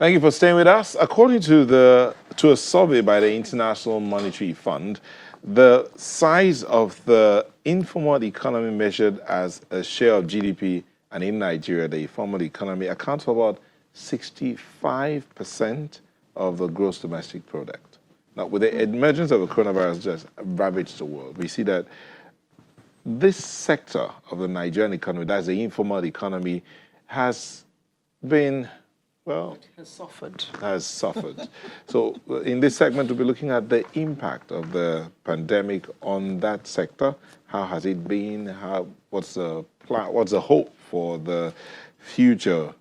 Thank you for staying with us. According to a survey by the International Monetary Fund, the size of the informal economy measured as a share of GDP, and in Nigeria, the formal economy accounts for about 65% of the gross domestic product. Now, with the emergence of the coronavirus just ravaged the world, we see that this sector of the Nigerian economy, that's the informal economy, has been, well, it has suffered. Has suffered. So in this segment, we'll be looking at the impact of the pandemic on that sector. How has it been? What's the plan? What's the hope for the future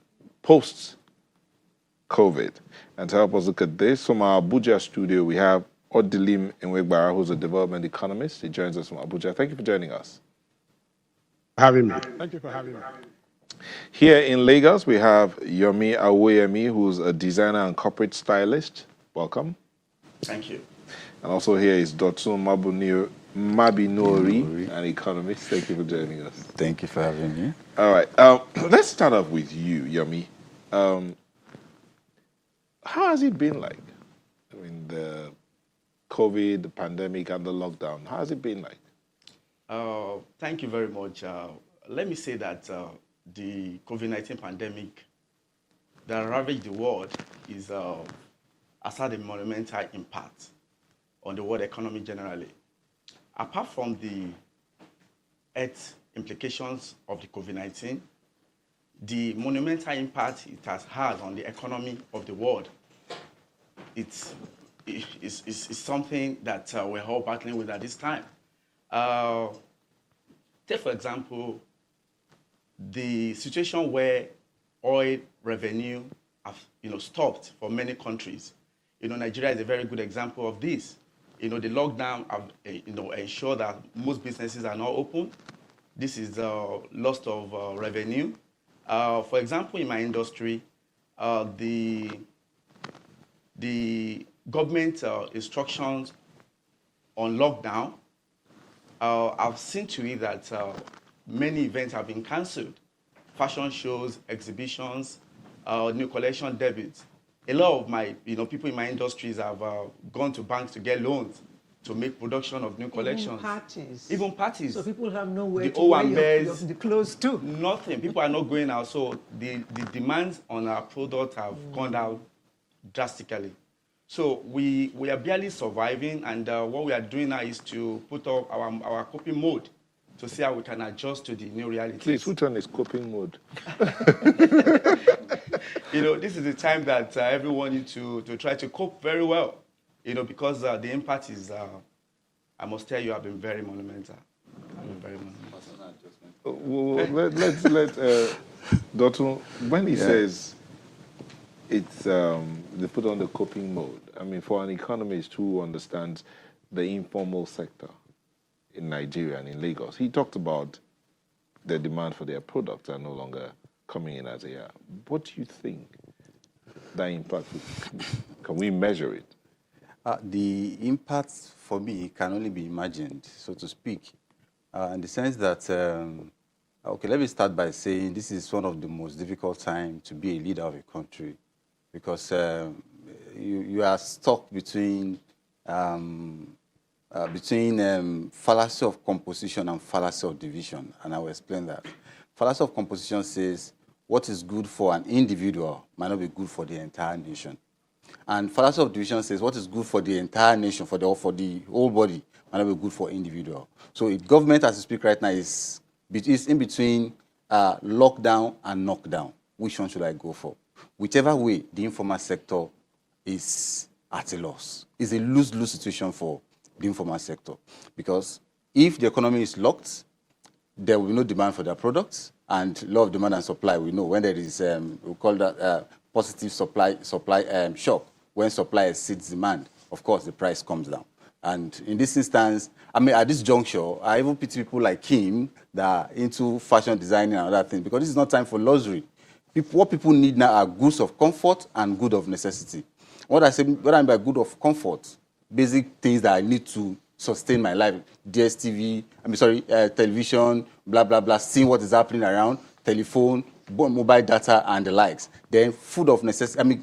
post-COVID? And to help us look at this, from our Abuja studio, we have Odilim Enwegbara, who's a development economist. He joins us from Abuja. Thank you for joining us. Having me. Thank you for having me. Here in Lagos, we have Yomi Awoyemi, who's a designer and corporate stylist. Welcome. Thank you. And also here is Dotun Mabinori, an economist. Thank you for joining us. Thank you for having me. All right. Let's start off with you, Yomi. How has it been like? I mean, the COVID, the pandemic, and the lockdown. How has it been like? Thank you very much. Let me say that the COVID-19 pandemic that ravaged the world has had a monumental impact on the world economy generally. Apart from the health implications of the COVID-19, the monumental impact it has had on the economy of the world, it's something that we're all battling with at this time. Take, for example, the situation where oil revenue have, stopped for many countries. Nigeria is a very good example of this. The lockdown have, ensured that most businesses are not open. This is loss of revenue. For example, in my industry, the government instructions on lockdown, I've seen to it that many events have been cancelled. Fashion shows, exhibitions, new collection debits. A lot of my, people in my industries have gone to banks to get loans to make production of new collections. Even parties. So people have nowhere to wear the clothes too. Nothing. People are not going out. So the demands on our product have gone down drastically. So we are barely surviving, and what we are doing now is to put up our coping mode to see how we can adjust to the new reality. Please, which one is coping mode? This is the time that everyone needs to try to cope very well, because the impact is, I must tell you, have been very monumental. Let's Dotun, when he says it's they put on the coping mode, I mean, for an economist who understands the informal sector in Nigeria and in Lagos, he talked about the demand for their products are no longer coming in as they are. What do you think that impact can we measure it? The impact for me can only be imagined, so to speak, in the sense that, okay, let me start by saying this is one of the most difficult times to be a leader of a country, because you are stuck between fallacy of composition and fallacy of division, and I will explain that. Fallacy of composition says what is good for an individual might not be good for the entire nation. And fallacy of division says what is good for the entire nation, for the whole body, might not be good for individual. So if government, as we speak right now, is in between lockdown and knockdown, which one should I go for? Whichever way, the informal sector is at a loss. It's a lose-lose situation for the informal sector, because if the economy is locked, there will be no demand for their products, and law of demand and supply, we know when there is, we call that positive supply shock. When supply exceeds demand, of course, the price comes down. And in this instance, I mean, at this juncture, I even pity people like him that are into fashion designing and other things, because this is not time for luxury. What people need now are goods of comfort and goods of necessity. What I mean by good of comfort, basic things that I need to sustain my life. DSTV, television, blah, blah, blah, seeing what is happening around, telephone, mobile data and the likes. Then food of necessity,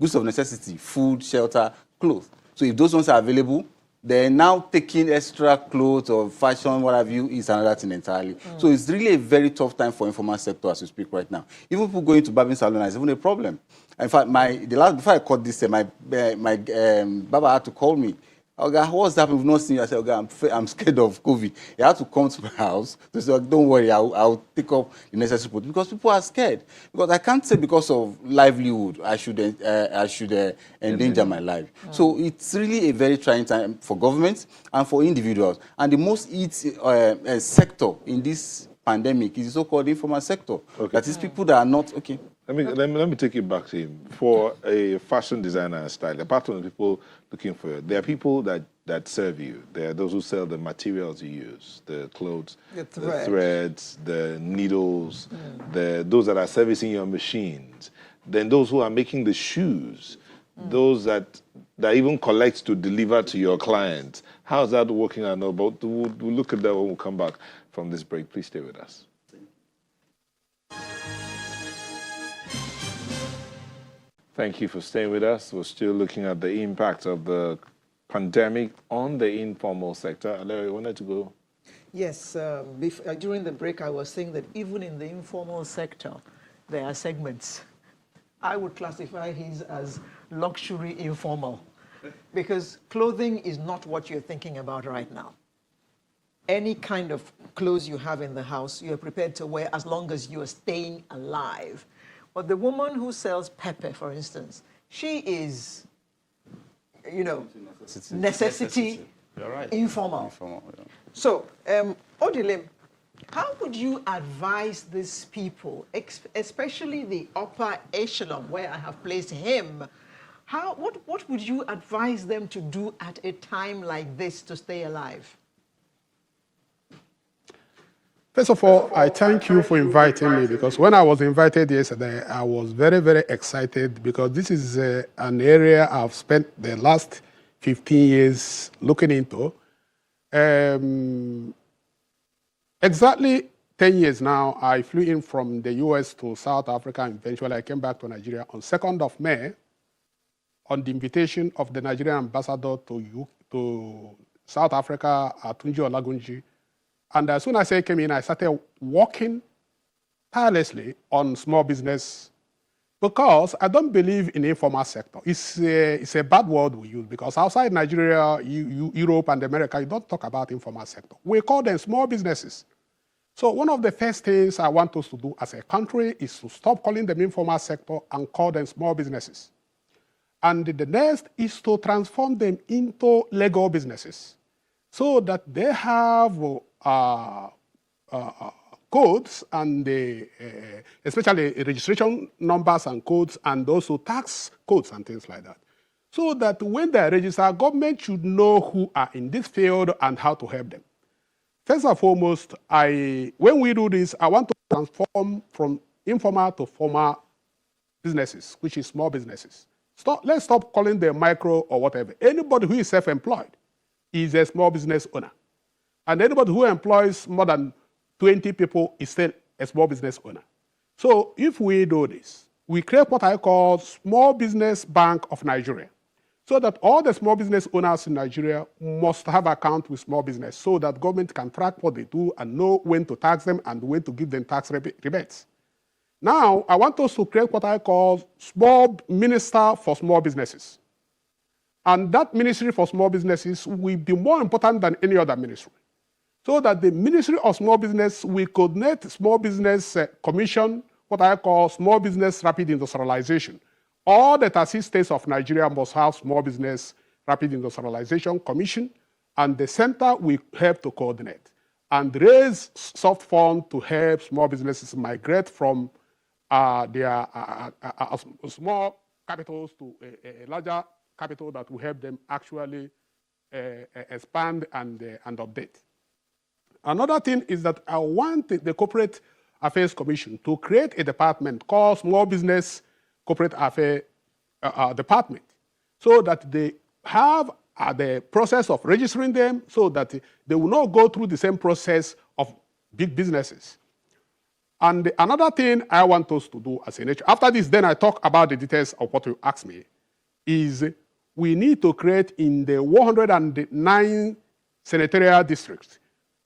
goods of necessity, food, shelter, clothes. So if those ones are available, then now taking extra clothes or fashion, what have you, is another thing entirely. So it's really a very tough time for informal sector as we speak right now. Even people going to barbing salon is even a problem. In fact, before I caught this, my barber had to call me. Okay, what's happening? We've not seen you. I said, okay, I'm scared of COVID. He had to come to my house to say, don't worry, I'll take up the necessary support, because people are scared. Because I can't say because of livelihood I should endanger my life. So it's really a very trying time for governments and for individuals. And the most sector in this pandemic is the so-called informal sector. Okay. That is people that are not okay. Let me take it back to him. For a fashion designer and stylist, apart from the people looking for it, there are people that serve you. There are those who sell the materials you use, the clothes, the threads, the needles, those that are servicing your machines. Then those who are making the shoes, those that even collect to deliver to your clients. How's that working out? But we'll look at that when we come back from this break. Please stay with us. Thank you for staying with us. We're still looking at the impact of the pandemic on the informal sector. Larry, you wanted to go? Yes, during the break I was saying that even in the informal sector, there are segments. I would classify his as luxury informal, because clothing is not what you're thinking about right now. Any kind of clothes you have in the house, you're prepared to wear as long as you are staying alive. But the woman who sells pepper, for instance, she is, necessity. You're right. Informal. Yeah. So, Odilim, how would you advise these people, especially the upper echelon where I have placed him? What would you advise them to do at a time like this to stay alive? First of all, I thank you for inviting me, because when I was invited yesterday, I was very, very excited, because this is an area I've spent the last 15 years looking into. Exactly 10 years now, I flew in from the US to South Africa, and eventually I came back to Nigeria on 2nd of May on the invitation of the Nigerian ambassador to South Africa, Atunji Olagunji. And as soon as I came in, I started working tirelessly on small business, because I don't believe in the informal sector. It's a bad word we use, because outside Nigeria, Europe and America, you don't talk about informal sector. We call them small businesses. So one of the first things I want us to do as a country is to stop calling them informal sector and call them small businesses. And the next is to transform them into legal businesses, so that they have codes and especially registration numbers and codes, and also tax codes and things like that. So that when they register, government should know who are in this field and how to help them. First and foremost, when we do this, I want to transform from informal to formal businesses, which is small businesses. Let's stop calling them micro or whatever. Anybody who is self-employed is a small business owner. And anybody who employs more than 20 people is still a small business owner. So if we do this, we create what I call Small Business Bank of Nigeria, so that all the small business owners in Nigeria must have account with small business, so that government can track what they do and know when to tax them and when to give them tax rebates. Now, I want us to create what I call Small Minister for Small Businesses. And that Ministry for Small Businesses will be more important than any other ministry, so that the Ministry of Small Business will coordinate Small Business Commission, what I call Small Business Rapid Industrialization. All the 30 states of Nigeria must have Small Business Rapid Industrialization Commission, and the center will help to coordinate and raise soft funds to help small businesses migrate from their small capitals to a larger capital that will help them actually expand and update. Another thing is that I want the Corporate Affairs Commission to create a department called Small Business Corporate Affairs Department, so that they have the process of registering them, so that they will not go through the same process of big businesses. And another thing I want us to do as a nation, after this, then I talk about the details of what you asked me, is we need to create in the 109 senatorial districts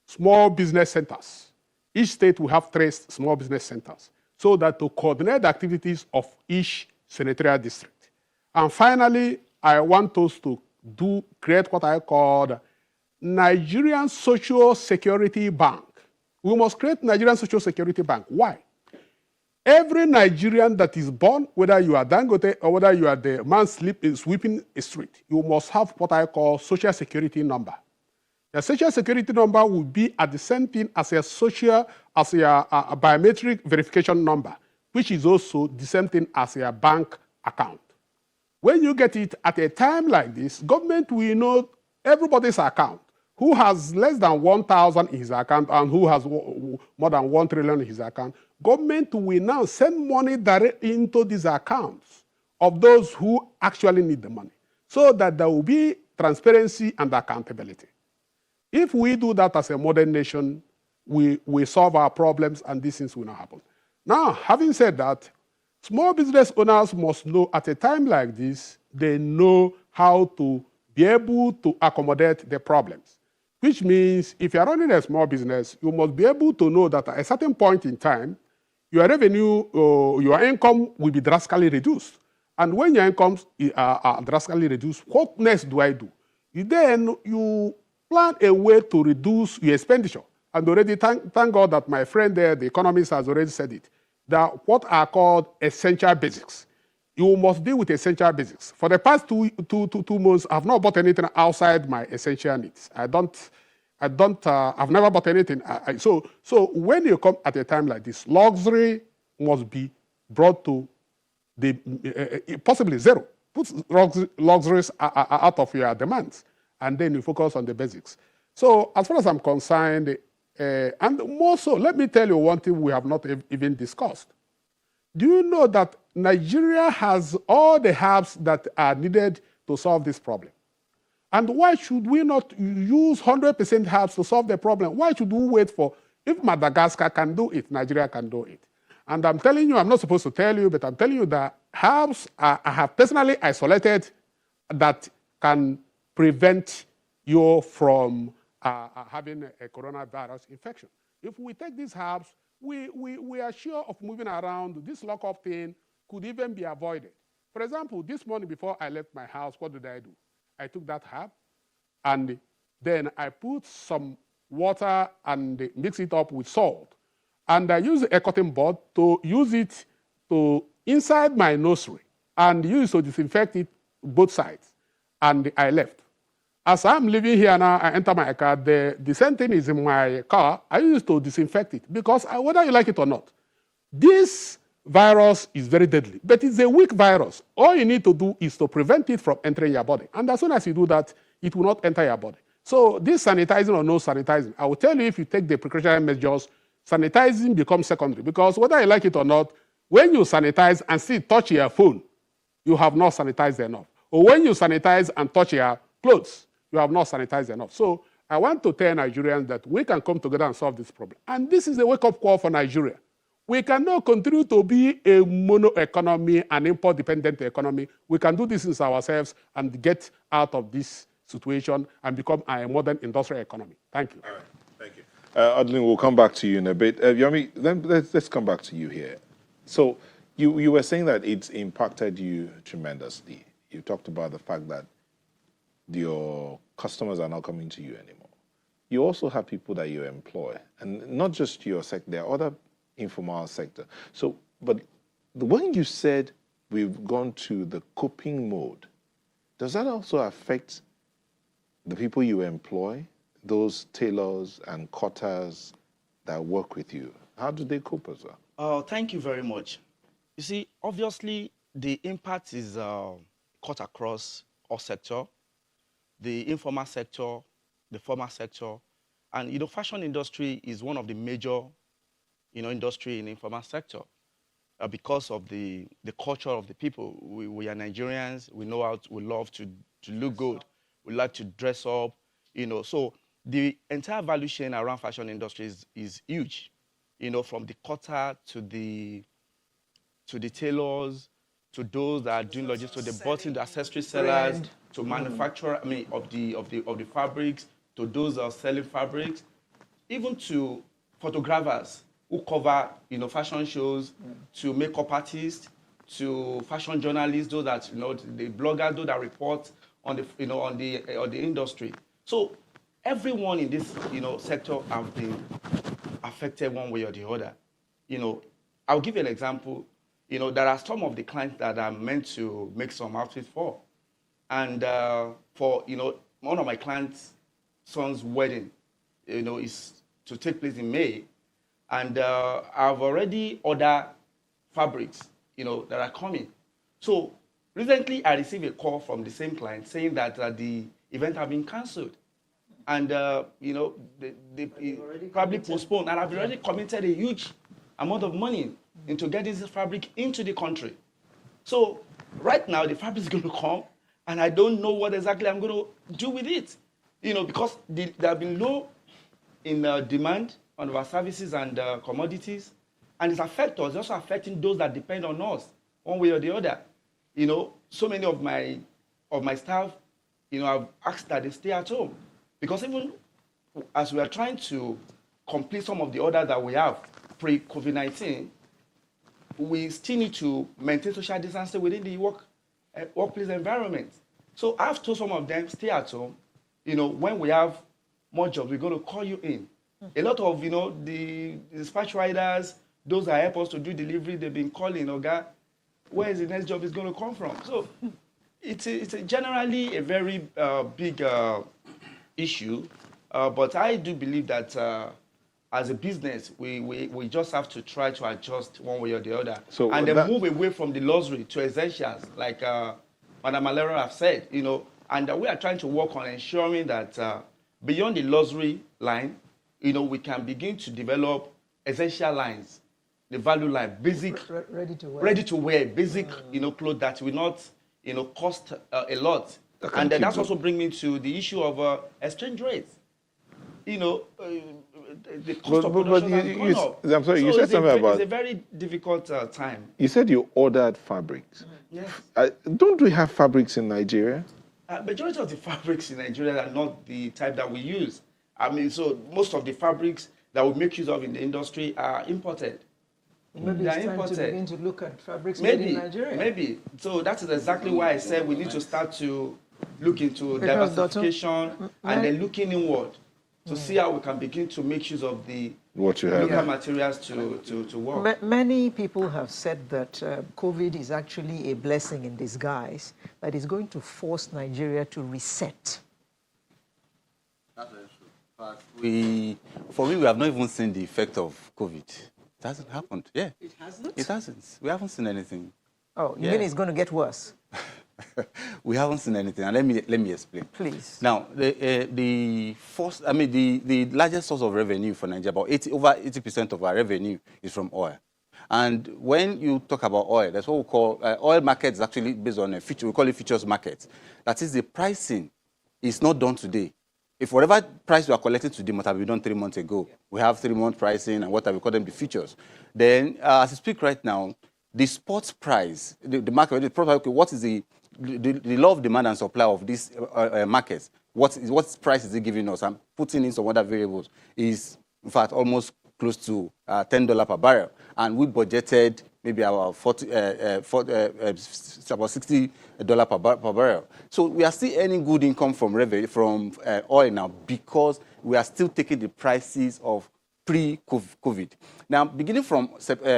small business centers. Each state will have 3 small business centers so that to coordinate the activities of each senatorial district. And finally, I want us to create what I call Nigerian Social Security Bank. We must create Nigerian Social Security Bank. Why? Every Nigerian that is born, whether you are Dangote or whether you are the man sweeping a street, you must have what I call social security number. The social security number will be at the same thing as a biometric verification number, which is also the same thing as a bank account. When you get it at a time like this, government will know everybody's account, who has less than 1,000 in his account and who has more than 1 trillion in his account. Government will now send money directly into these accounts of those who actually need the money, so that there will be transparency and accountability. If we do that as a modern nation, we solve our problems and these things will not happen. Now, having said that, small business owners must know at a time like this, they know how to be able to accommodate the problems. Which means if you're running a small business, you must be able to know that at a certain point in time, your revenue, your income will be drastically reduced. And when your incomes are drastically reduced, what next do I do? Then you plan a way to reduce your expenditure. And already, thank God that my friend there, the economist, has already said it, that what are called essential basics. You must deal with essential basics. For the past two months, I've not bought anything outside my essential needs. I've never bought anything. So when you come at a time like this, luxury must be brought to the possibly zero. Put luxuries out of your demands, and then you focus on the basics. So as far as I'm concerned, and more so, let me tell you one thing we have not even discussed. Do you know that Nigeria has all the herbs that are needed to solve this problem? And why should we not use 100% herbs to solve the problem? Why should we wait for, if Madagascar can do it, Nigeria can do it? And I'm telling you, I'm not supposed to tell you, but I'm telling you that herbs I have personally isolated that can prevent you from having a coronavirus infection. If we take these herbs, we are sure of moving around. This lockup thing could even be avoided. For example, this morning before I left my house, what did I do? I took that herb and then I put some water and mix it up with salt. And I use a cotton bud to use it to inside my nursery and use to disinfect it both sides. And I left. As I'm living here now, I enter my car, the same thing is in my car. I used to disinfect it because whether you like it or not, this virus is very deadly, but it's a weak virus. All you need to do is to prevent it from entering your body. And as soon as you do that, it will not enter your body. So this sanitizing or no sanitizing, I will tell you if you take the precautionary measures, sanitizing becomes secondary because whether you like it or not, when you sanitize and still touch your phone, you have not sanitized enough. Or when you sanitize and touch your clothes, you have not sanitized enough. So I want to tell Nigerians that we can come together and solve this problem. And this is a wake-up call for Nigeria. We cannot continue to be a mono economy, an import-dependent economy. We can do this ourselves and get out of this situation and become a modern industrial economy. Thank you. All right. Thank you. Adeline, we'll come back to you in a bit. Yomi, let's come back to you here. So you were saying that it's impacted you tremendously. You talked about the fact that your customers are not coming to you anymore. You also have people that you employ, and not just your sector, there are other informal sector. So, but when you said we've gone to the coping mode, does that also affect the people you employ, those tailors and cutters that work with you? How do they cope as well? Thank you very much. You see, obviously, the impact is cut across all sector, the informal sector, the formal sector, and fashion industry is one of the major industry in the informal sector because of the culture of the people. We are Nigerians. We know how we love to look good. We like to dress up, So the entire value chain around fashion industry is huge. from the cutter to the tailors, to those that are doing logistics, to the bottom, the accessory sellers, to manufacturer, of the fabrics, to those that are selling fabrics, even to photographers who cover, fashion shows, to makeup artists, to fashion journalists, those that, the bloggers, those that report on the, on the industry. So everyone in this, sector have been affected one way or the other. I'll give you an example. There are some of the clients that I'm meant to make some outfits for. And for, one of my clients' son's wedding, is to take place in May. And I've already ordered fabrics, that are coming. So recently I received a call from the same client saying that the event had been canceled. And, they probably postponed. And I've already committed a huge amount of money into getting this fabric into the country. So right now, the fabric is going to come, and I don't know what exactly I'm going to do with it. Because there have been low in demand on our services and commodities, and it's affecting us. It's also affecting those that depend on us, one way or the other. So many of my staff, I've asked that they stay at home. Because even as we are trying to complete some of the orders that we have pre-COVID-19, we still need to maintain social distancing within the workplace environment. So I have told some of them, stay at home. When we have more jobs, we're going to call you in. A lot of, the dispatch riders, those that help us to do delivery, they've been calling, Oga, where is the next job is going to come from? So it's generally a very big issue, but I do believe that as a business, we just have to try to adjust one way or the other, so and then move away from the luxury to essentials, like Madam Alera have said, and we are trying to work on ensuring that beyond the luxury line, we can begin to develop essential lines, the value line, basic, ready to wear, basic, clothes that will not, cost a lot. And then that's also bring me to the issue of exchange rates. The cost of production has gone up. I'm sorry, so you said something about... It's a very difficult time. You said you ordered fabrics. Yes. Don't we have fabrics in Nigeria? Majority of the fabrics in Nigeria are not the type that we use. So most of the fabrics that we make use of in the industry are imported. Maybe it's time to begin to look at fabrics made in Nigeria. Maybe. So that is exactly why I said we need to start to look into diversification and then looking inward to see how we can begin to make use of the local materials to work. Many people have said that COVID is actually a blessing in disguise, that is going to force Nigeria to reset. That's very true. For me, we have not even seen the effect of COVID. It hasn't happened. Yeah. It hasn't? It hasn't. We haven't seen anything. Oh, you mean it's going to get worse? We haven't seen anything, and let me explain. Please. Now, the largest source of revenue for Nigeria, over 80% of our revenue is from oil. And when you talk about oil, that's what we call oil market is actually based on a feature. We call it futures market. That is, the pricing is not done today. If whatever price we are collecting today must have been done 3 months ago, we have 3-month pricing and what we call them the futures. Then, as I speak right now, the spot price, the market, what is the law of demand and supply of these markets? What price is it giving us? I'm putting in some other variables. Is in fact almost close to $10 per barrel, and we budgeted maybe about about $60 per barrel. So we are still earning good income from revenue from oil now because we are still taking the prices of pre-COVID. Now, beginning from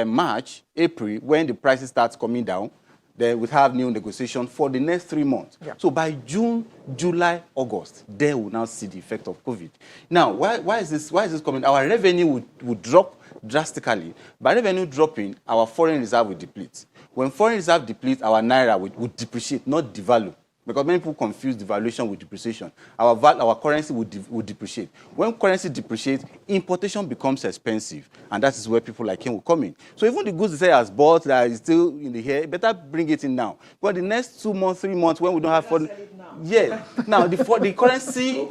March, April, when the prices start coming down, then we have new negotiation for the next 3 months. Yeah. So by June, July, August, then we'll now see the effect of COVID. Now, why is this coming? Our revenue would drop drastically. By revenue dropping, our foreign reserve will deplete. When foreign reserve depletes, our naira would depreciate, not devalue. because many people confuse devaluation with depreciation. Our currency would depreciate. When currency depreciates, importation becomes expensive, and that is where people like him will come in. So even the goods he say has bought that is still in the air, better bring it in now. But the next 2 months, 3 months, when we don't have foreign, yeah. Now the currency,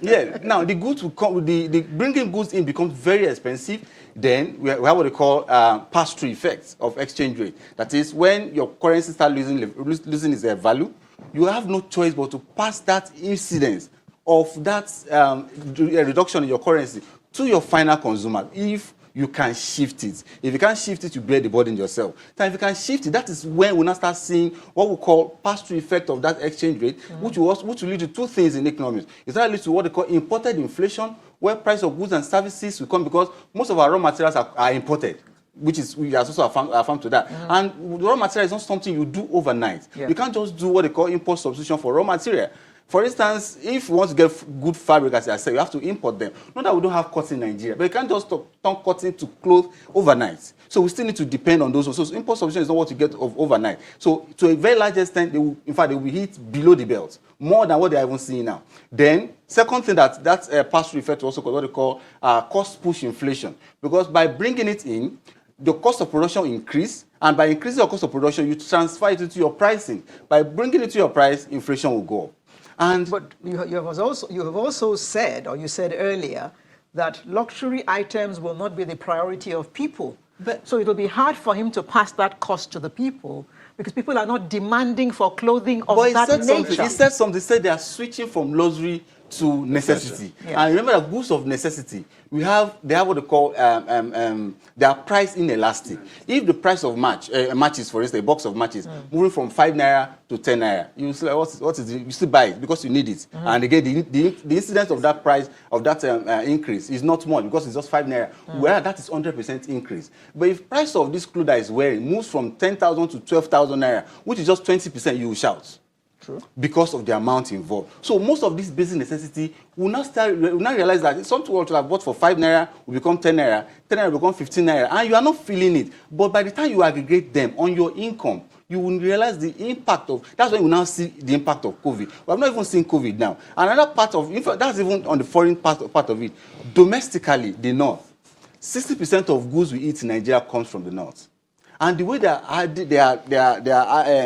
yeah. Now the goods will come. The bringing goods in becomes very expensive. Then we have what they call pass-through effects of exchange rate. That is, when your currency starts losing its value, you have no choice but to pass that incidence of that reduction in your currency to your final consumer if you can shift it. If you can't shift it, you bear the burden yourself. Now, if you can shift it, that is when we now start seeing what we call pass-through effect of that exchange rate, which will lead to two things in economics. It leads to what they call imported inflation, where price of goods and services will come because most of our raw materials are imported, which is we are also affirmed to that. And raw material is not something you do overnight. Yeah. You can't just do what they call import substitution for raw material. For instance, if you want to get good fabric, as I said, you have to import them. Not that we don't have cotton in Nigeria, but you can't just turn cotton to cloth overnight. So we still need to depend on those. So import substitution is not what you get overnight. So to a very large extent, they will hit below the belt, more than what they are even seeing now. Then, second thing that pass-through effect also called what they call cost push inflation. Because by bringing it in, the cost of production increase, and by increasing your cost of production, you transfer it into your pricing. By bringing it to your price, inflation will go up. But you have also said, or you said earlier, that luxury items will not be the priority of people. So it will be hard for him to pass that cost to the people because people are not demanding for clothing of that nature. He said something. He said they are switching from luxury to necessity. Yes. And remember, the goods of necessity, they have what they call they are price inelastic. If the price of matches, for instance, a box of matches, moving from 5 naira to 10 naira, you say, what is it? You still buy it because you need it. And again, the incidence of that price of that increase is not much because it's just 5 naira. Where that is 100% increase. But if price of this clothes that is wearing moves from 10,000 to 12,000 naira, which is just 20%, you will shout. True. Because of the amount involved. So most of this basic necessity will not realize that something what you have bought for 5 naira will become 10 naira, 10 naira will become 15 naira, and you are not feeling it. But by the time you aggregate them on your income, you will realize the impact of, that's when you now see the impact of COVID. We have not even seen COVID now. Another part of, in fact, that's even on the foreign part of it. Domestically, the North, 60% of goods we eat in Nigeria comes from the North. And the way they are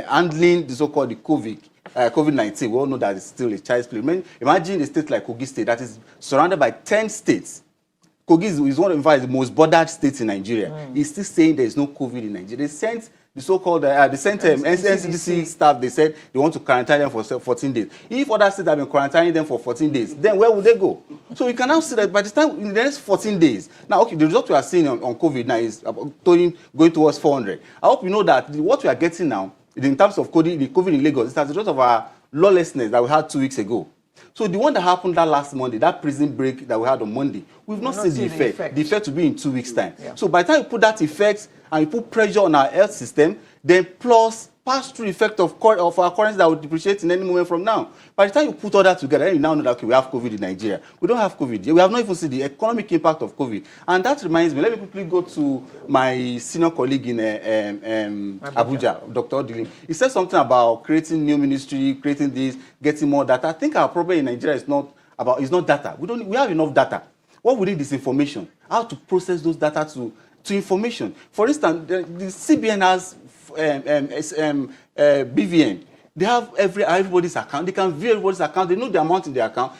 handling the so-called COVID-19, we all know that it's still a child's play. Imagine a state like Kogi State that is surrounded by 10 states. Kogi is one of the most bordered states in Nigeria. He's still saying there is no COVID in Nigeria. They sent the so-called NCDC staff, they said they want to quarantine them for 14 days. If other states have been quarantining them for 14 days, then where would they go? So you can now see that by the time, in the next 14 days, now, okay, the result we are seeing on COVID now is going towards 400. I hope you know that what we are getting now, in terms of the COVID in Lagos, it's as a result of our lawlessness that we had 2 weeks ago. So the one that happened that last Monday, that prison break that we had on Monday, we've not seen the effect. The effect will be in 2 weeks' time. Yeah. So by the time you put that effect and you put pressure on our health system, then plus pass-through effect of our currency that will depreciate in any moment from now. By the time you put all that together, then you now know that, okay, we have COVID in Nigeria. We don't have COVID. We have not even seen the economic impact of COVID. And that reminds me, let me quickly go to my senior colleague in Abuja, Dr. Odilin. He said something about creating new ministry, creating this, getting more data. I think our problem in Nigeria is not data. We have enough data. What we need is information. How to process those data to information. For instance, the CBN has BVN. They have everybody's account. They can view everybody's account. They know the amount in their account.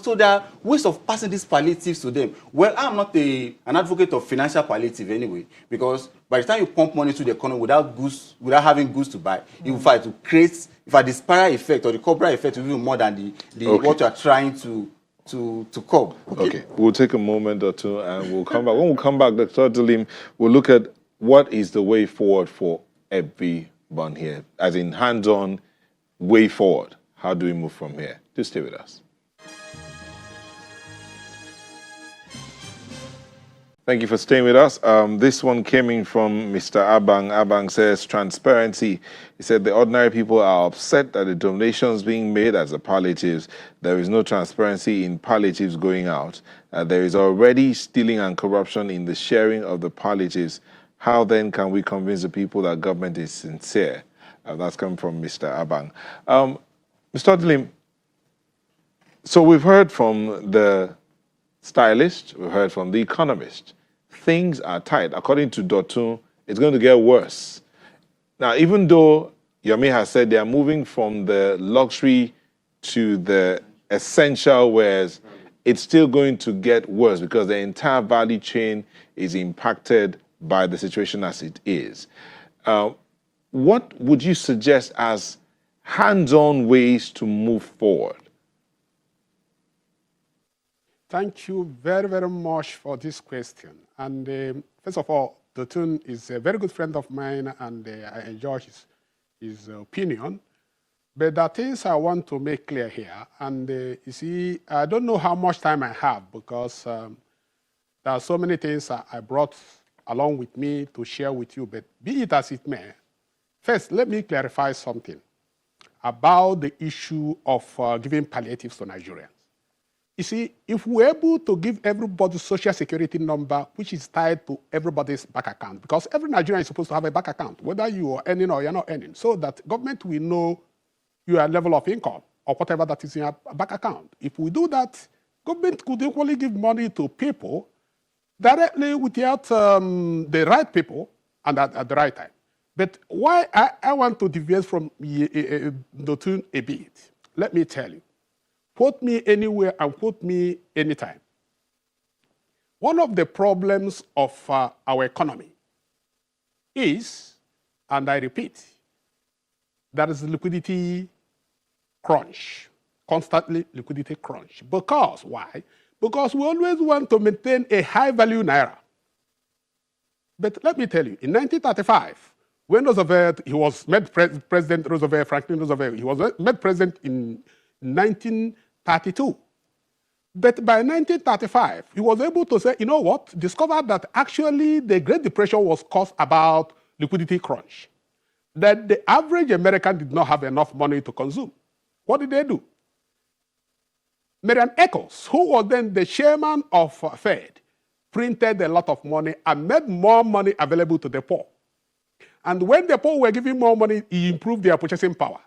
So there are ways of passing these palliatives to them. Well, I'm not an advocate of financial palliative anyway, because by the time you pump money to the economy without having goods to buy, you fight to create, if a disparate effect or the corporate effect will be more than what you are trying to curb. Okay, we'll take a moment or two and we'll come back. When we come back, Dr. Dilim, we'll look at what is the way forward for everyone here, as in hands-on way forward. How do we move from here? Just stay with us. Thank you for staying with us. This one came in from Mr. Abang. Abang says, transparency. He said the ordinary people are upset that the donations being made as the palliatives, there is no transparency in palliatives going out. There is already stealing and corruption in the sharing of the palliatives. How then can we convince the people that government is sincere? That's coming from Mr. Abang. Mr. Odlim, so we've heard from the stylist, we've heard from the economist. Things are tight. According to Dotun, it's going to get worse. Now, even though Yomi has said they are moving from the luxury to the essential wares, it's still going to get worse because the entire value chain is impacted by the situation as it is. What would you suggest as hands-on ways to move forward? Thank you very, very much for this question. And first of all, Dotun is a very good friend of mine, and I enjoy his opinion. But the things I want to make clear here, and you see, I don't know how much time I have because there are so many things I brought along with me to share with you, but be it as it may, first, let me clarify something about the issue of giving palliatives to Nigerians. You see, if we're able to give everybody social security number, which is tied to everybody's bank account, because every Nigerian is supposed to have a bank account, whether you are earning or you're not earning, so that government will know your level of income or whatever that is in your bank account. If we do that, government could equally give money to people directly without the right people and at the right time. But why I want to deviate from the tune a bit, let me tell you. Quote me anywhere and quote me anytime. One of the problems of our economy is, and I repeat, there is liquidity crunch, constantly liquidity crunch. Because, why? Because we always want to maintain a high-value naira. But let me tell you, in 1935, when Roosevelt, he was made President Roosevelt, Franklin Roosevelt, he was made president in 1932. But by 1935, he was able to say, you know what, discovered that actually the Great Depression was caused about liquidity crunch. That the average American did not have enough money to consume. What did they do? Marian Eccles, who was then the chairman of Fed, printed a lot of money and made more money available to the poor. And when the poor were given more money, he improved their purchasing power.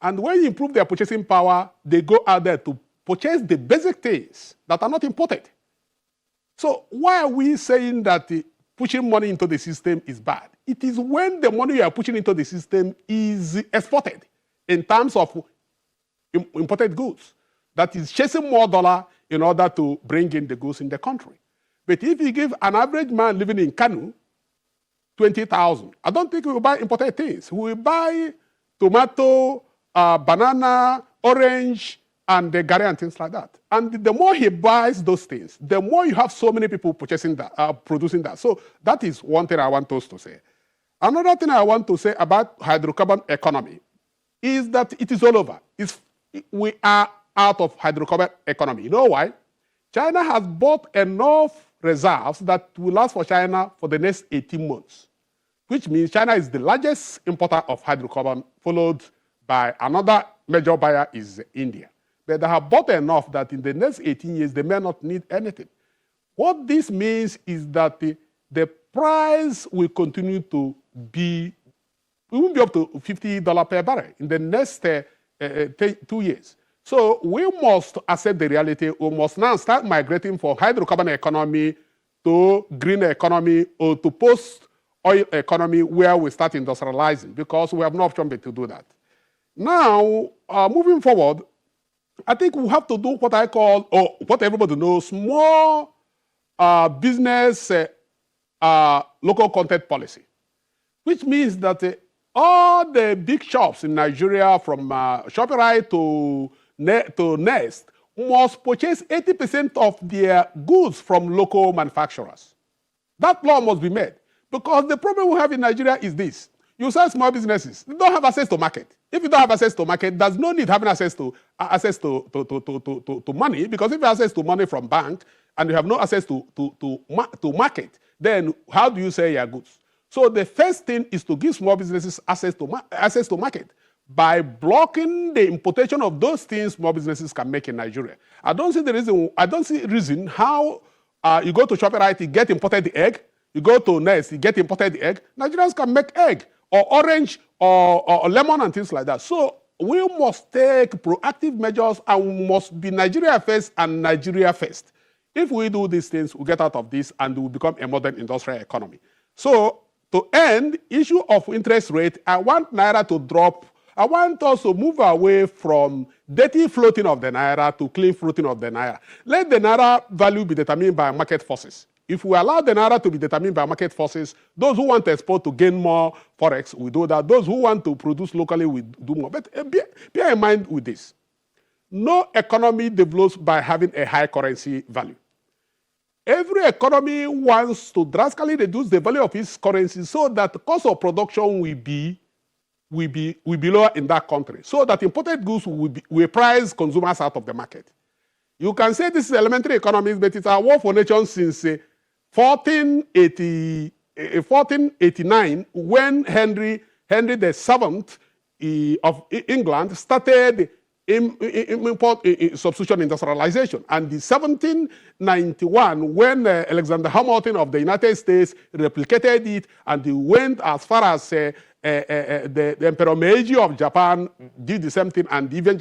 And when you improve their purchasing power, they go out there to purchase the basic things that are not imported. So why are we saying that pushing money into the system is bad? It is when the money you are pushing into the system is exported in terms of imported goods that is chasing more dollar in order to bring in the goods in the country. But if you give an average man living in Kanu 20,000, I don't think we will buy imported things. We will buy tomato, banana, orange, and the gari and things like that. And the more he buys those things, the more you have so many people purchasing that, producing that. So that is one thing I want us to say. Another thing I want to say about hydrocarbon economy is that it is all over. We are out of hydrocarbon economy. You know why? China has bought enough reserves that will last for China for the next 18 months, which means China is the largest importer of hydrocarbon, followed by another major buyer is India. But they have bought enough that in the next 18 years, they may not need anything. What this means is that the price will continue to be, we will be up to $50 per barrel in the next 2 years. So we must accept the reality. We must now start migrating from hydrocarbon economy to green economy or to post-oil economy where we start industrializing, because we have no option but to do that. Now, moving forward, I think we have to do what I call, or what everybody knows, small business local content policy, which means that all the big shops in Nigeria, from ShopRite to Nest, must purchase 80% of their goods from local manufacturers. That law must be made, because the problem we have in Nigeria is this. You sell small businesses, you don't have access to market. If you don't have access to market, there's no need having access to money, because if you have access to money from bank and you have no access to market, then how do you sell your goods? So the first thing is to give small businesses access to market by blocking the importation of those things small businesses can make in Nigeria. I don't see reason how you go to ShopRite, you get imported egg, you go to Nest, you get imported egg. Nigerians can make egg or orange or lemon and things like that. So we must take proactive measures, and we must be Nigeria first and Nigeria first. If we do these things, we get out of this and we become a modern industrial economy. So to end issue of interest rate, I want Naira to drop. I want us to move away from dirty floating of the Naira to clean floating of the Naira. Let the Naira value be determined by market forces. If we allow the Naira to be determined by market forces, those who want to export to gain more forex will do that. Those who want to produce locally will do more. But bear in mind with this. No economy develops by having a high currency value. Every economy wants to drastically reduce the value of its currency so that the cost of production will be lower in that country, so that imported goods will price consumers out of the market. You can say this is elementary economics, but it's a war for nations since 1489, when Henry VII of England started import substitution industrialization, and the 1791 when Alexander Hamilton of the United States replicated it, and he went as far as the Emperor Meiji of Japan did the same thing, and even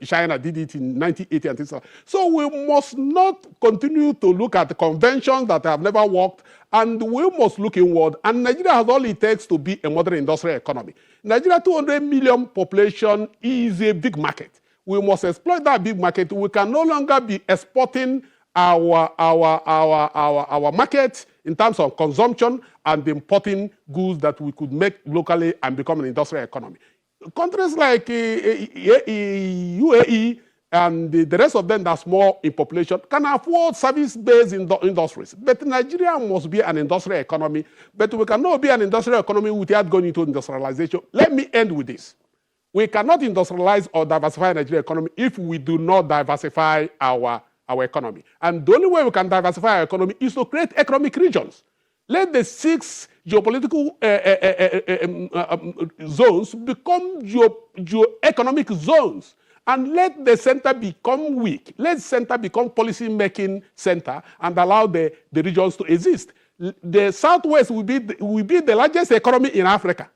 China did it in 1980 and things like that. So we must not continue to look at the conventions that have never worked, and we must look inward. And Nigeria has all it takes to be a modern industrial economy. Nigeria 200 million population is a big market. We must exploit that big market. We can no longer be exporting our market in terms of consumption and importing goods that we could make locally and become an industrial economy. Countries like UAE and the rest of them that's more in population can afford service-based industries. But Nigeria must be an industrial economy, but we cannot be an industrial economy without going into industrialization. Let me end with this. We cannot industrialize or diversify the Nigerian economy if we do not diversify our economy. And the only way we can diversify our economy is to create economic regions. Let the 6 geopolitical zones become geo-economic zones. And let the center become weak. Let the center become policy-making center and allow the regions to exist. The Southwest will be the largest economy in Africa.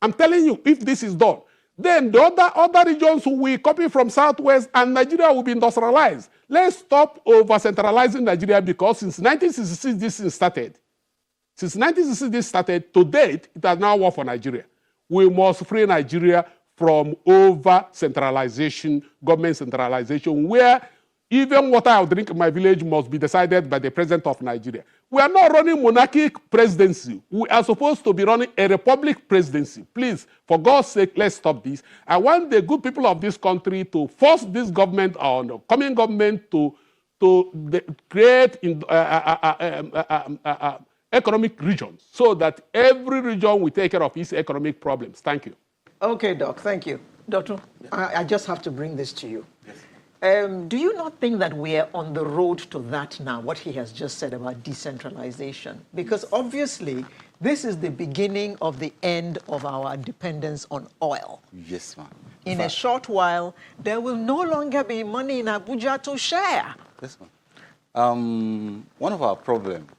I'm telling you, if this is done, then the other regions will copy from Southwest, and Nigeria will be industrialized. Let's stop over-centralizing Nigeria, because since 1966 this thing started. Since 1966 this started, to date, it has now worked for Nigeria. We must free Nigeria from over-centralization, government centralization, where even water I drink in my village must be decided by the president of Nigeria. We are not running monarchic presidency. We are supposed to be running a republic presidency. Please, for God's sake, let's stop this. I want the good people of this country to force this government or the coming government to create economic regions, so that every region will take care of its economic problems. Thank you. Okay, Doc, thank you. Doctor, I just have to bring this to you. Yes. Do you not think that we are on the road to that now, what he has just said about decentralization? Because obviously, this is the beginning of the end of our dependence on oil. Yes, ma'am. In a short while, there will no longer be money in Abuja to share. Yes, ma'am. One of our problems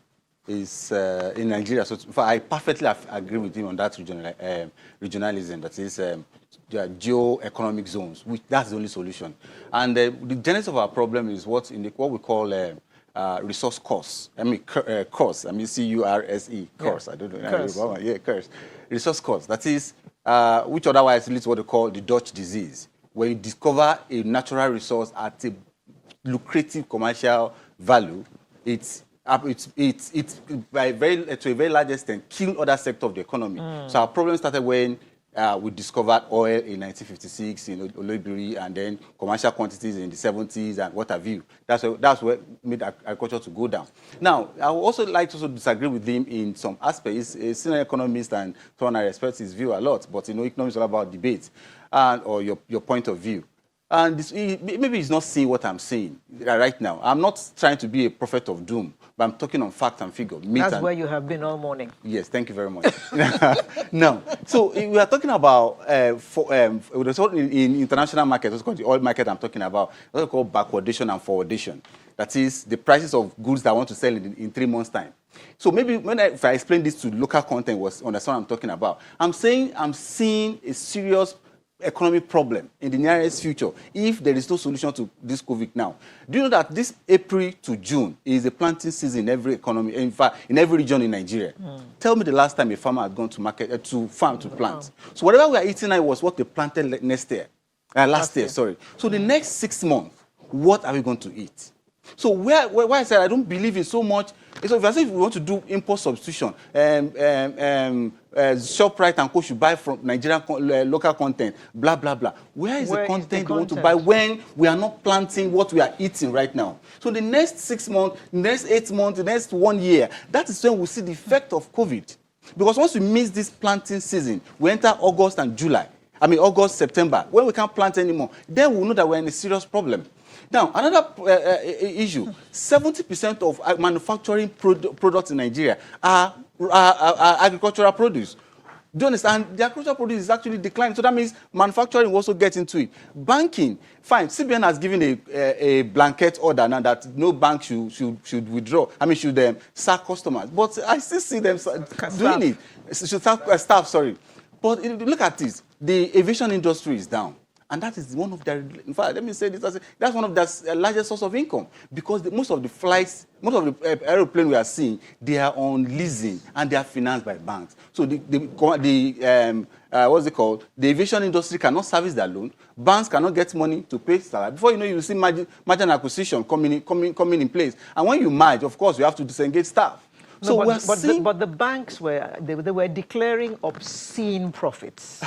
is in Nigeria. So I perfectly agree with him on that regionalism. That is geo-economic zones. That's the only solution. And the genesis of our problem is what we call resource costs. I mean costs. I mean C-U-R-S-E. Costs. Yeah. I don't know. Curse. Yeah, curse. Resource costs. That is which otherwise leads to what they call the Dutch disease, where you discover a natural resource at a lucrative commercial value. It's to a very large extent killed other sectors of the economy. So our problem started when we discovered oil in 1956 in Olobiri, and then commercial quantities in the 70s and what have you. That's what made agriculture to go down. Now, I would also like to disagree with him in some aspects. He's a senior economist, and someone I respect his view a lot, but economics is all about debate or your point of view. And maybe he's not seeing what I'm saying right now. I'm not trying to be a prophet of doom, but I'm talking on fact and figure. That's where you have been all morning. Yes, thank you very much. Now, so we are talking about, in international markets, what's called the oil market I'm talking about, what's called backwardation and forwardation. That is the prices of goods that I want to sell in 3 months' time. So maybe if I explain this to local content, understand what I'm talking about. I'm saying I'm seeing a serious economic problem in the nearest future if there is no solution to this COVID now. Do you know that this April to June is a planting season in every economy, in fact, in every region in Nigeria? Tell me the last time a farmer had gone to market to farm to plant. So whatever we are eating now was what they planted last year. Sorry. So the next 6 months, what are we going to eat? So why I said I don't believe in so much. So if we want to do import substitution, ShopRite and Co should buy from Nigerian local content, blah, blah, blah. Where is the content we want to buy when we are not planting what we are eating right now? So the next 6 months, the next 8 months, the next 1 year, that is when we'll see the effect of COVID. Because once we miss this planting season, we enter August and July. August, September, when we can't plant anymore, then we'll know that we're in a serious problem. Now, another issue, 70% of manufacturing products in Nigeria are agricultural produce. Do you understand? The agricultural produce is actually declining. So that means manufacturing will also get into it. Banking, fine. CBN has given a blanket order now that no bank should withdraw. Should sack customers. But I still see them doing it. Should sack staff, sorry. But look at this. The aviation industry is down. And that is one of their, in fact, let me say this, that's one of their largest source of income, because most of the flights, most of the aeroplanes we are seeing, they are on leasing and they are financed by banks. So what's it called? The aviation industry cannot service their loan. Banks cannot get money to pay salary. Before you know, you see margin acquisition coming in place. And when you merge, of course, you have to disengage staff. So but the banks they were declaring obscene profits.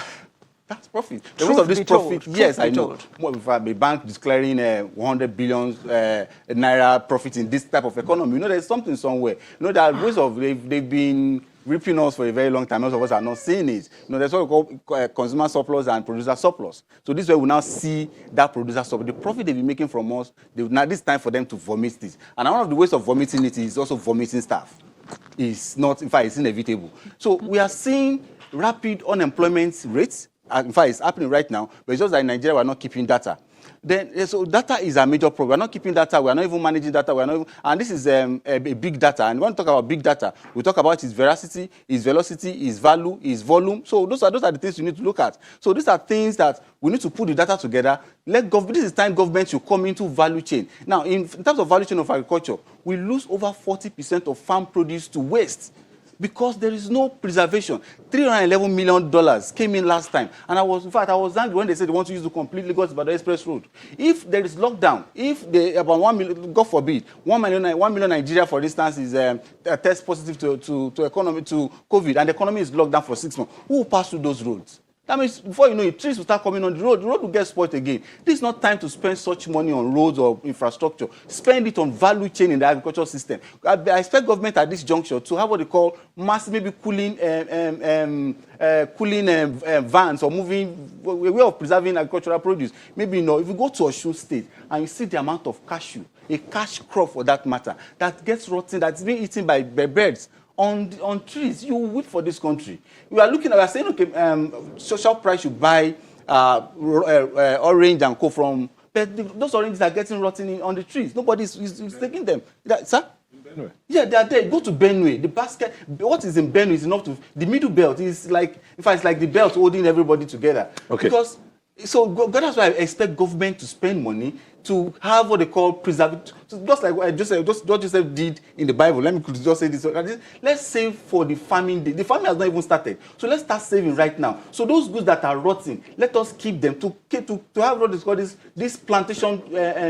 That's profit. The most of this profit, yes, I know. If a bank declaring 100 billion naira profit in this type of economy, there's something somewhere. There are ways of they've been reaping us for a very long time. Most of us are not seeing it. There's what we call consumer surplus and producer surplus. So this way we now see that producer surplus. The profit they've been making from us, now this time for them to vomit this. And one of the ways of vomiting it is also vomiting staff. It's not, in fact, it's inevitable. So we are seeing rapid unemployment rates. In fact, it's happening right now, but it's just that in Nigeria, we're not keeping data. So data is a major problem. We're not keeping data. We're not even managing data. And this is a big data. And when we talk about big data, we talk about its veracity, its velocity, its value, its volume. So those are the things you need to look at. So these are things that we need to put the data together. This is time government should come into value chain. Now, in terms of value chain of agriculture, we lose over 40% of farm produce to waste, because there is no preservation. $311 million came in last time. And I was angry when they said they want to use the complete Lagos Ibadan Express Road. If there is lockdown, if about 1 million, God forbid, 1 million Nigeria, for instance, is test positive to COVID, and the economy is locked down for 6 months, who will pass through those roads? That means before you know it, trees will start coming on the road will get spoiled again. This is not time to spend such money on roads or infrastructure. Spend it on value chain in the agricultural system. I expect government at this juncture to have what they call mass, maybe cooling vans, or moving a way of preserving agricultural produce. Maybe if you go to Osun State and you see the amount of cashew, a cash crop for that matter, that gets rotten, that's being eaten by birds on trees, you weep for this country. We are saying, okay, social price should buy orange and co from, but those oranges are getting rotten on the trees. Nobody is taking them. Sir? Benue. Yeah, they are there. Go to Benue. The basket, what is in Benue is enough to, the middle belt is like, in fact, it's like the belt holding everybody together. Okay. Because, so that's why I expect government to spend money to have what they call preservation, just like what Joseph did in the Bible. Let me just say this. Let's save for the farming day. The farming has not even started. So let's start saving right now. So those goods that are rotting, let us keep them to have what is called this plantation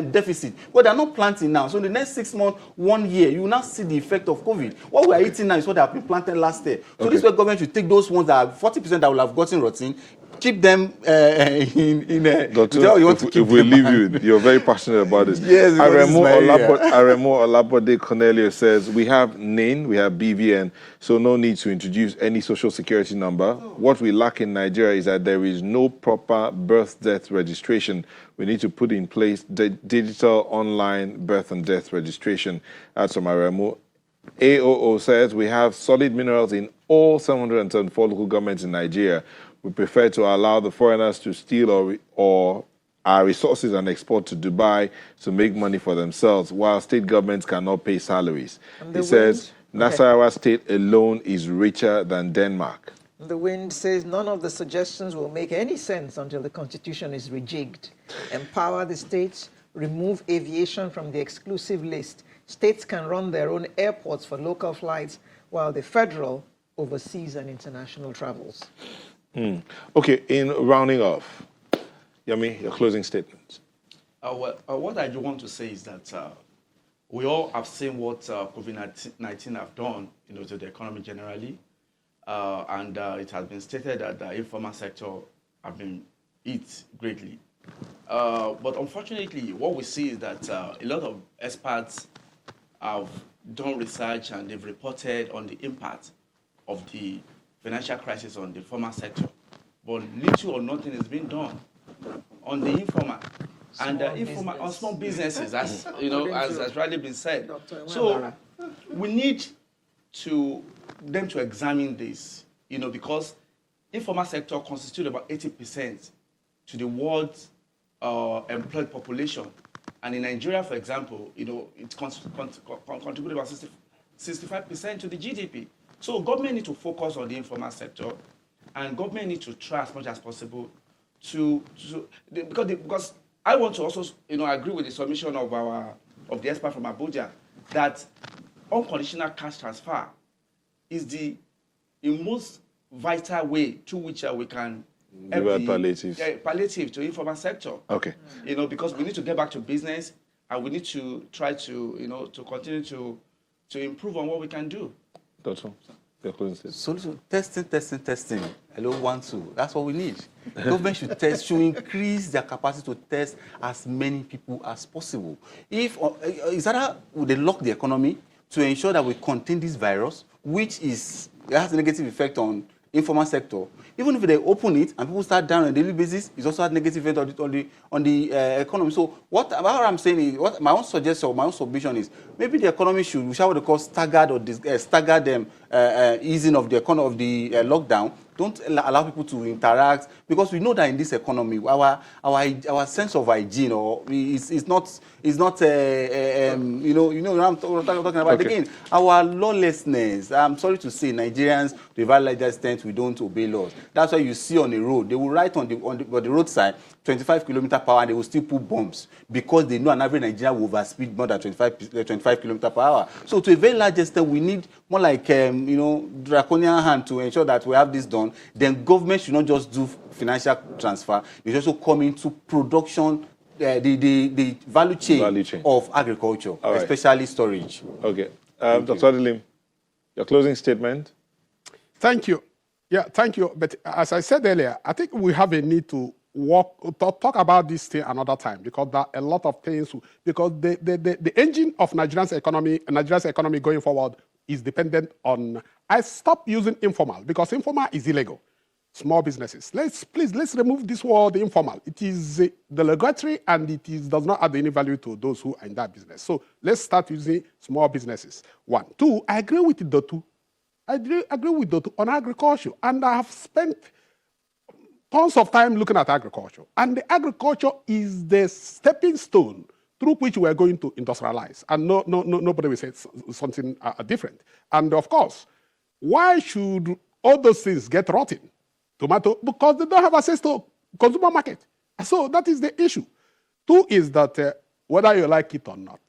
deficit. But they're not planting now. So in the next 6 months, 1 year, you will now see the effect of COVID. What we are eating now is what they have been planted last year. So this way government should take those ones that are 40% that will have gotten rotten, keep them in a... Doctor, if we leave you, you're very passionate about this. Yes, Aremo Olabode Cornelius says, we have NIN, we have BVN, so no need to introduce any social security number. What we lack in Nigeria is that there is no proper birth-death registration. We need to put in place the digital online birth and death registration. That's from Aremo. AOO says, we have solid minerals in all 774 local governments in Nigeria. We prefer to allow the foreigners to steal or our resources and export to Dubai to make money for themselves, while state governments cannot pay salaries. He says Nasarawa state alone is richer than Denmark. The Wind says none of the suggestions will make any sense until the constitution is rejigged. Empower the states, remove aviation from the exclusive list. States can run their own airports for local flights, while the federal overseas and international travels. Okay, in rounding off, Yami, your closing statement. What I do want to say is that we all have seen what COVID-19 have done, to the economy generally, and it has been stated that the informal sector have been hit greatly. But unfortunately, what we see is that a lot of experts have done research and they've reported on the impact of the financial crisis on the informal sector. But little or nothing is being done on the informal and informal on small businesses, as as rightly been said. So we need them to examine this, because informal sector constitutes about 80% to the world's employed population, and in Nigeria, for example, it contributes about 65% to the GDP. So government need to focus on the informal sector, and government need to try as much as possible because I want to also agree with the submission of the expert from Abuja that unconditional cash transfer is the most vital way to which we can give palliative to informal sector. Okay. Because we need to get back to business, and we need to try to to continue to improve on what we can do. Doctor, your closing statement. So testing. Hello, 1, 2. That's what we need. Government should increase their capacity to test as many people as possible. If is that they lock the economy to ensure that we contain this virus, which has a negative effect on informal sector. Even if they open it and people start down on a daily basis, it's also a negative effect on the economy. So what I'm saying is, what my own suggestion or my own submission is, maybe the economy should, we shall what they call staggered or staggered easing of the lockdown. Don't allow people to interact, because we know that in this economy, our sense of hygiene is not what I'm talking about. Okay. Again, our lawlessness. I'm sorry to say, Nigerians, to a very large extent, we don't obey laws. That's why you see on the road, they will write on the roadside 25 km/h, and they will still put bombs, because they know an average Nigerian will overspeed more than 25 km/h. So to a very large extent, we need more like draconian hand to ensure that we have this done. Then government should not just do financial transfer; they should also come into production, the value chain of agriculture, especially storage. Okay, Dr. Adelim, your closing statement. Thank you. Yeah, thank you. But as I said earlier, I think we have a need to talk about this thing another time, because there are a lot of things. Because the engine of Nigeria's economy going forward is dependent on. I stopped using informal, because informal is illegal. Small businesses. Let's remove this word informal. It is derogatory, and it does not add any value to those who are in that business. So let's start using small businesses. 1, 2. I agree with Dotu. I agree with Dotu on agriculture, and I have spent tons of time looking at agriculture. And the agriculture is the stepping stone through which we are going to industrialize. And nobody will say something different. And of course, why should all those things get rotten? Tomato, because they don't have access to consumer market. So that is the issue. 2 is that whether you like it or not,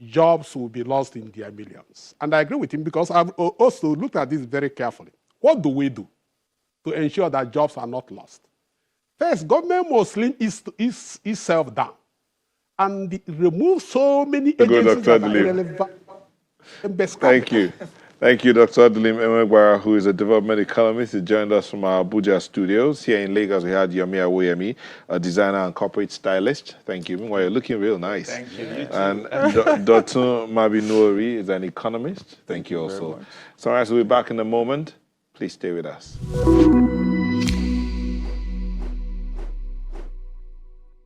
jobs will be lost in their millions. And I agree with him, because I've also looked at this very carefully. What do we do to ensure that jobs are not lost? First, government must slim itself down and remove so many agencies that are irrelevant. Thank you. Thank you, Dr. Adelim Emegbara, who is a development economist. He joined us from our Abuja studios. Here in Lagos, we had Yomi Awoyemi, a designer and corporate stylist. Thank you. Meanwhile, you're looking real nice. Thank you. And Dr. Mabi Nouri is an economist. Thank you also. So as we'll be back in a moment, please stay with us.